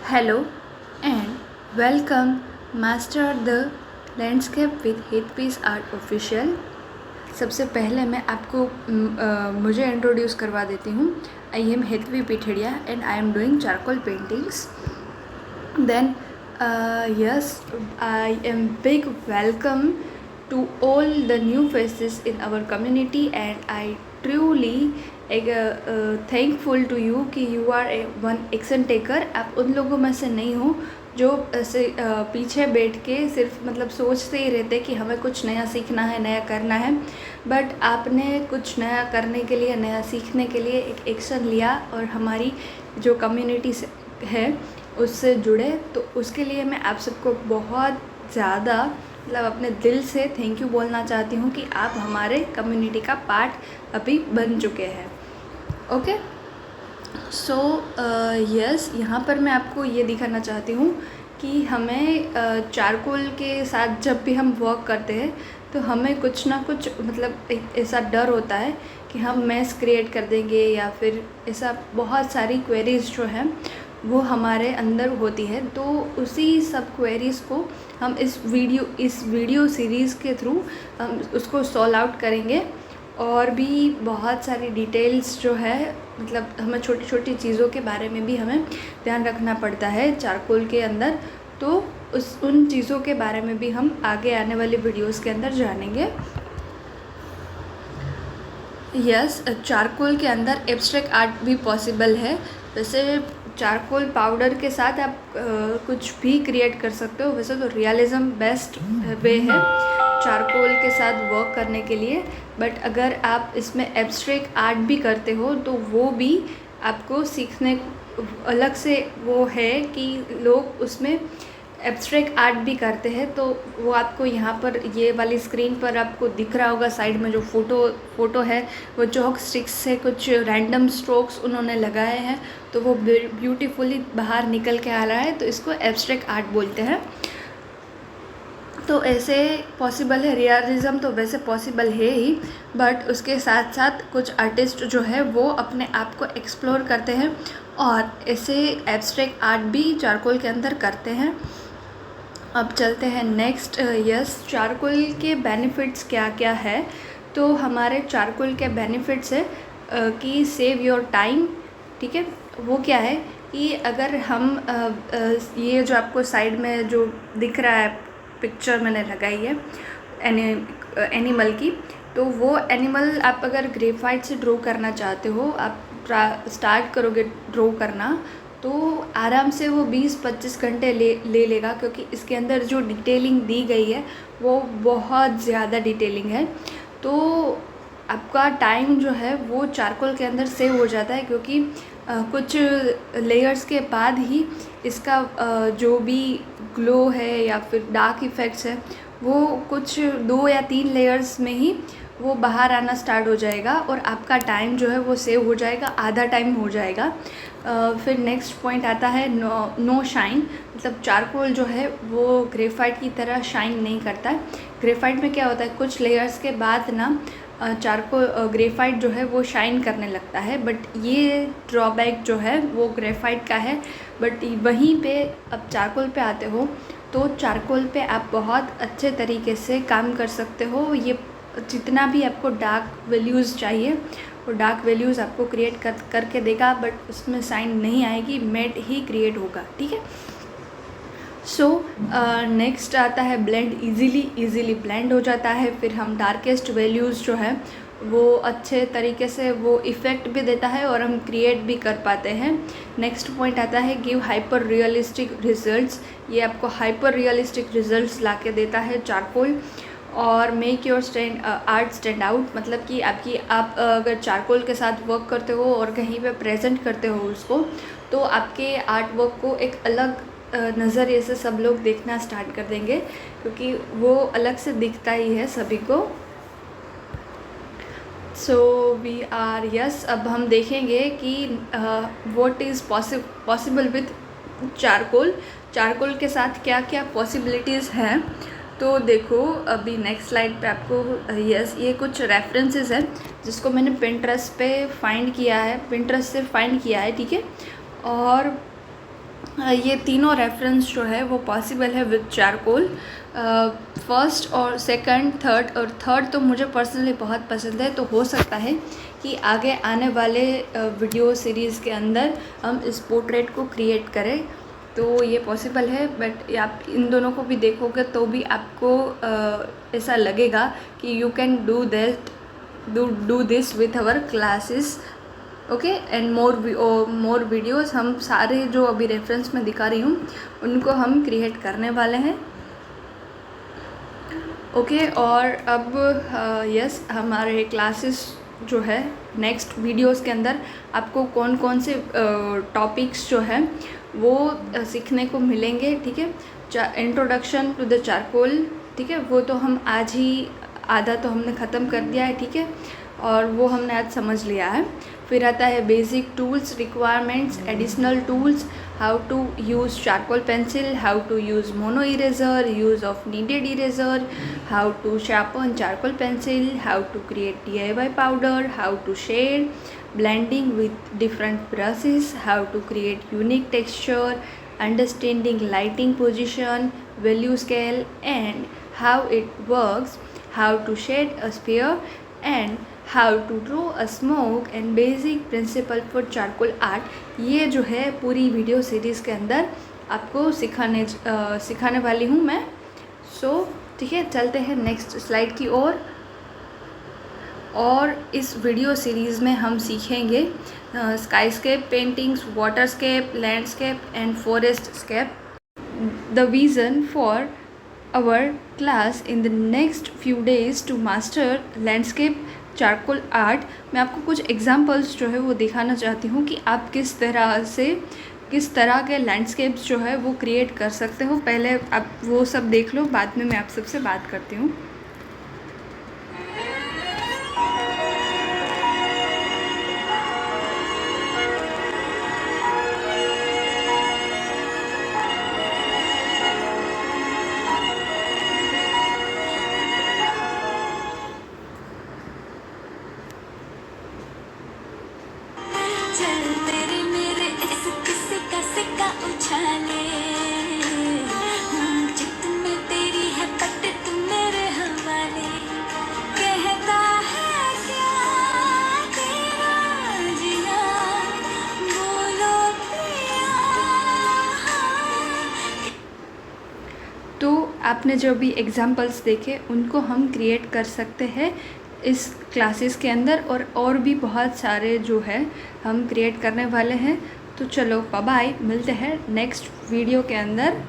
Hello and welcome Master the Landscape with Headpiece Art Official। सबसे पहले मैं आपको मुझे इंट्रोड्यूस करवा देती हूँ। I am Hetvi Pithadiya and I am doing charcoal paintings. Then yes, I am big welcome to all the new faces in our community and I truly thankful to you कि you are one action taker। आप उन लोगों में से नहीं हो जो ऐसे पीछे बैठ के सिर्फ मतलब सोचते ही रहते कि हमें कुछ नया सीखना है, नया करना है, बट आपने कुछ नया करने के लिए, नया सीखने के लिए एक एक्शन लिया और हमारी जो कम्युनिटी है उससे जुड़े। तो उसके लिए मैं आप सबको बहुत ज़्यादा मतलब अपने दिल से थैंक यू बोलना चाहती हूँ कि आप हमारे कम्युनिटी का पार्ट अभी बन चुके हैं। ओके, सो यस, यहाँ पर मैं आपको ये दिखाना चाहती हूँ कि हमें चारकोल के साथ जब भी हम वर्क करते हैं तो हमें कुछ ना कुछ मतलब एक ऐसा डर होता है कि हम मैस क्रिएट कर देंगे या फिर ऐसा बहुत सारी क्वेरीज़ जो हैं वो हमारे अंदर होती है। तो उसी सब क्वेरीज़ को हम इस वीडियो सीरीज़ के थ्रू हम उसको सॉल्व आउट करेंगे। और भी बहुत सारी डिटेल्स जो है मतलब हमें छोटी छोटी चीज़ों के बारे में भी हमें ध्यान रखना पड़ता है चारकोल के अंदर। तो उन चीज़ों के बारे में भी हम आगे आने वाली वीडियोस के अंदर जानेंगे। यस, चारकोल के अंदर एब्स्ट्रैक्ट आर्ट भी पॉसिबल है। वैसे चारकोल पाउडर के साथ आप कुछ भी क्रिएट कर सकते हो। वैसे तो रियलिज़म बेस्ट वे है चारकोल के साथ वर्क करने के लिए, बट अगर आप इसमें एब्स्ट्रैक्ट आर्ट भी करते हो तो वो भी आपको सीखने अलग से वो है कि लोग उसमें एब्स्ट्रैक्ट आर्ट भी करते हैं। तो वो आपको यहाँ पर ये वाली स्क्रीन पर आपको दिख रहा होगा साइड में जो फ़ोटो है, वो चॉक स्टिक्स से कुछ रैंडम स्ट्रोक्स उन्होंने लगाए हैं तो वो ब्यूटीफुली बाहर निकल के आ रहा है, तो इसको एब्स्ट्रैक्ट आर्ट बोलते हैं। तो ऐसे पॉसिबल है, रियलिज़म तो वैसे पॉसिबल है ही, बट उसके साथ साथ कुछ आर्टिस्ट जो है वो अपने आप को एक्सप्लोर करते हैं और ऐसे एब्स्ट्रैक्ट आर्ट भी चारकोल के अंदर करते हैं। अब चलते हैं नेक्स्ट। यस, चारकोल के बेनिफिट्स क्या क्या है। तो हमारे चारकोल के बेनिफिट्स है कि सेव योर टाइम। ठीक है, वो क्या है कि अगर हम ये जो आपको साइड में जो दिख रहा है पिक्चर मैंने लगाई है एनिमल की, तो वो एनिमल आप अगर ग्रेफाइट से ड्रॉ करना चाहते हो, आप स्टार्ट करोगे ड्रॉ करना तो आराम से वो 20-25 घंटे ले लेगा, क्योंकि इसके अंदर जो डिटेलिंग दी गई है वो बहुत ज़्यादा डिटेलिंग है। तो आपका टाइम जो है वो चारकोल के अंदर सेव हो जाता है, क्योंकि कुछ लेयर्स के बाद ही इसका जो भी ग्लो है या फिर डार्क इफ़ेक्ट्स है वो कुछ 2 या 3 लेयर्स में ही वो बाहर आना स्टार्ट हो जाएगा और आपका टाइम जो है वो सेव हो जाएगा, आधा टाइम हो जाएगा। फिर नेक्स्ट पॉइंट आता है नो शाइन। मतलब चारकोल जो है वो ग्रेफाइट की तरह शाइन नहीं करता है। ग्रेफाइट में क्या होता है, कुछ लेयर्स के बाद ना चारकोल ग्रेफाइट जो है वो शाइन करने लगता है, बट ये ड्रॉबैक जो है वो ग्रेफाइट का है। बट वहीं पे अब चारकोल पे आते हो तो चारकोल पे आप बहुत अच्छे तरीके से काम कर सकते हो। ये जितना भी आपको डार्क वैल्यूज़ चाहिए वो डार्क वैल्यूज़ आपको क्रिएट करके देगा, बट उसमें साइन नहीं आएगी, मैट ही क्रिएट होगा। ठीक है, सो नेक्स्ट आता है ब्लेंड। इजीली ब्लेंड हो जाता है। फिर हम डार्केस्ट वैल्यूज़ जो है वो अच्छे तरीके से वो इफ़ेक्ट भी देता है और हम क्रिएट भी कर पाते हैं। नेक्स्ट पॉइंट आता है गिव हाइपर रियलिस्टिक रिजल्ट्स। ये आपको हाइपर रियलिस्टिक रिजल्ट्स ला के देता है चारकोल। और make your art stand out. मतलब कि आप अगर चारकोल के साथ वर्क करते हो और कहीं पे प्रेजेंट करते हो उसको, तो आपके आर्ट वर्क को एक अलग नज़रिए से सब लोग देखना स्टार्ट कर देंगे, क्योंकि वो अलग से दिखता ही है सभी को। सो वी आर यस, अब हम देखेंगे कि what is possible with charcoal के साथ क्या क्या पॉसिबिलिटीज़ हैं। तो देखो अभी नेक्स्ट स्लाइड पे आपको यस ये कुछ रेफरेंसेस हैं जिसको मैंने पिंटरेस्ट से फाइंड किया है। ठीक है, और ये तीनों रेफरेंस जो है वो पॉसिबल है विद चारकोल। फर्स्ट और सेकंड, थर्ड, और थर्ड तो मुझे पर्सनली बहुत पसंद है, तो हो सकता है कि आगे आने वाले वीडियो सीरीज़ के अंदर हम इस पोर्ट्रेट को क्रिएट करें, तो ये पॉसिबल है। बट आप इन दोनों को भी देखोगे तो भी आपको ऐसा लगेगा कि you can do this with our classes, okay. And more videos, हम सारे जो अभी रेफरेंस में दिखा रही हूँ उनको हम क्रिएट करने वाले हैं, ओके। और अब यस, हमारे क्लासेस जो है नेक्स्ट वीडियोस के अंदर आपको कौन कौन से टॉपिक्स जो है वो सीखने को मिलेंगे, ठीक है। इंट्रोडक्शन टू द चारकोल, ठीक है, वो तो हम आज ही आधा तो हमने ख़त्म कर दिया है, ठीक है, और वो हमने आज समझ लिया है। फिर आता है basic tools, requirements, additional tools, how to use charcoal pencil, how to use mono eraser, use of kneaded eraser, how to sharpen charcoal pencil, how to create DIY powder, how to shade, blending with different brushes, how to create unique texture, understanding lighting position, value scale and how it works, how to shade a sphere and how to draw a smoke and basic principle for charcoal art। ये जो है पूरी video series के अंदर आपको सिखाने वाली हूँ मैं। ठीक है, चलते हैं नेक्स्ट स्लाइड की ओर। और इस वीडियो सीरीज़ में हम सीखेंगे skyscape paintings, waterscape, landscape and forestscape. The vision for our class in the next few days to master landscape charcoal art. मैं आपको कुछ एग्जांपल्स जो है वो दिखाना चाहती हूँ कि आप किस तरह के लैंडस्केप्स जो है वो क्रिएट कर सकते हो। पहले आप वो सब देख लो, बाद में मैं आप सबसे बात करती हूँ। तो आपने जो भी एग्जांपल्स देखे उनको हम क्रिएट कर सकते हैं इस क्लासेस के अंदर, और भी बहुत सारे जो है हम क्रिएट करने वाले हैं। तो चलो बाय बाय, मिलते हैं नेक्स्ट वीडियो के अंदर।